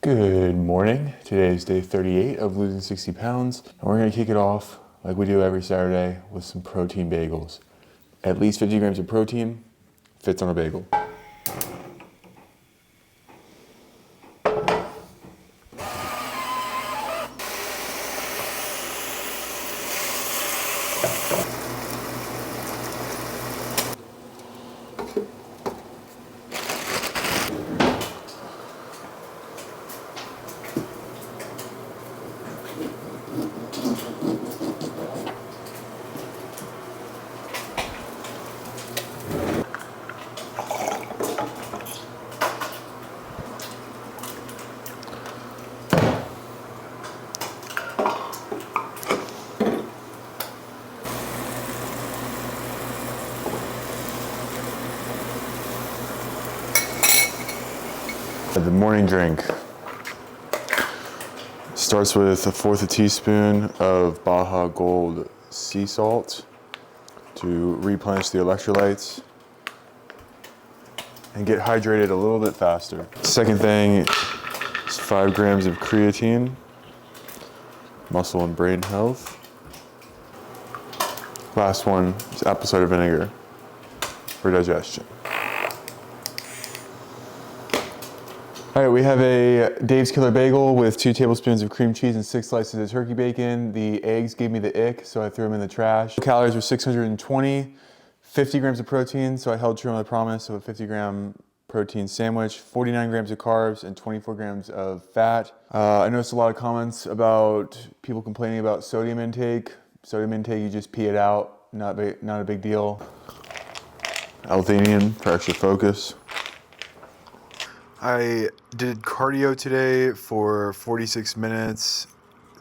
Good morning. Today is day 38 of losing 60 pounds, and we're gonna kick it off like we do every Saturday with some protein bagels. At least 50 grams of protein fits on a bagel. The morning drink starts with 1/4 teaspoon of Baja Gold sea salt to replenish the electrolytes and get hydrated a little bit faster. Second thing is 5 grams of creatine, muscle and brain health. Last one is apple cider vinegar for digestion. All right, we have a Dave's Killer Bagel with 2 tablespoons of cream cheese and 6 slices of turkey bacon. The eggs gave me the ick, so I threw them in the trash. Calories were 620, 50 grams of protein, so I held true on the promise of a 50-gram protein sandwich, 49 grams of carbs, and 24 grams of fat. I noticed a lot of comments about people complaining about sodium intake. Sodium intake, you just pee it out, not a big deal. L-theanine for extra focus. I did cardio today for 46 minutes.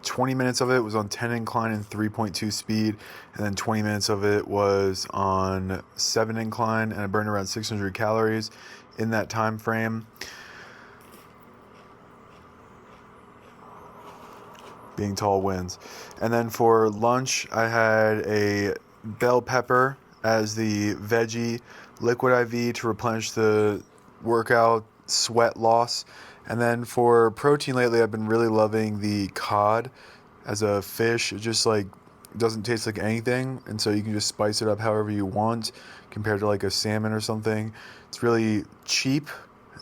20 minutes of it was on 10 incline and 3.2 speed, and then 20 minutes of it was on 7 incline, and I burned around 600 calories in that time frame. Being tall wins. And then for lunch, I had a bell pepper as the veggie liquid IV to replenish the workout sweat loss. And then for protein lately, I've been really loving the cod as a fish. It just doesn't taste like anything, and so you can just spice it up however you want compared to like a salmon or something. It's really cheap.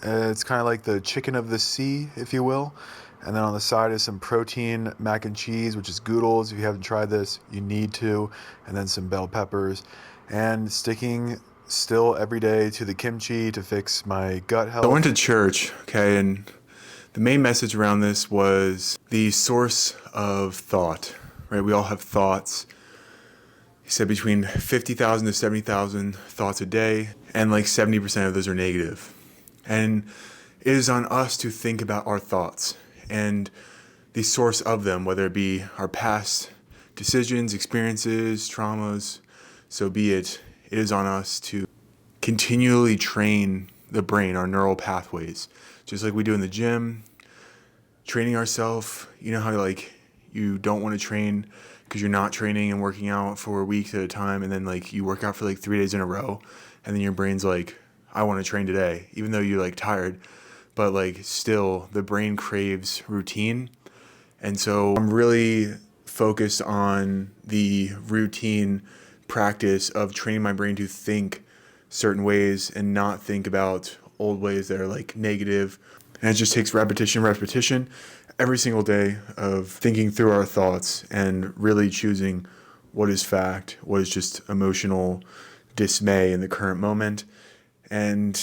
It's kind of like the chicken of the sea, if you will. And then on the side is some protein mac and cheese, which is Goodles. If you haven't tried this, you need to. And then some bell peppers, and sticking still every day to the kimchi to fix my gut health. I went to church, okay, and the main message around this was the source of thought, right? We all have thoughts. He said between 50,000 to 70,000 thoughts a day, and like 70% of those are negative. And it is on us to think about our thoughts and the source of them, whether it be our past decisions, experiences, traumas, so be it. It is on us to continually train the brain, our neural pathways, just like we do in the gym, training ourselves. You know how you don't want to train because you're not training and working out for weeks at a time, and then you work out for 3 days in a row, and then your brain's like, I want to train today, even though you're tired, but still the brain craves routine. And so I'm really focused on the routine practice of training my brain to think certain ways and not think about old ways that are negative. And it just takes repetition every single day of thinking through our thoughts and really choosing what is fact, what is just emotional dismay in the current moment. And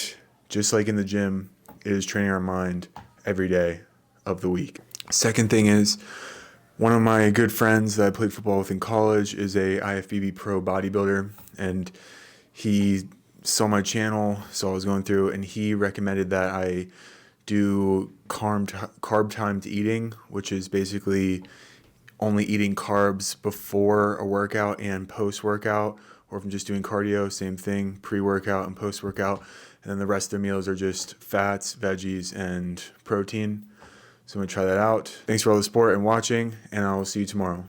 just like in the gym, it is training our mind every day of the week. Second thing is, one of my good friends that I played football with in college is a IFBB pro bodybuilder, and he saw my channel, saw what I was going through, and he recommended that I do carb timed eating, which is basically only eating carbs before a workout and post-workout, or if I'm just doing cardio, same thing, pre-workout and post-workout, and then the rest of the meals are just fats, veggies, and protein. So I'm going to try that out. Thanks for all the support and watching, and I will see you tomorrow.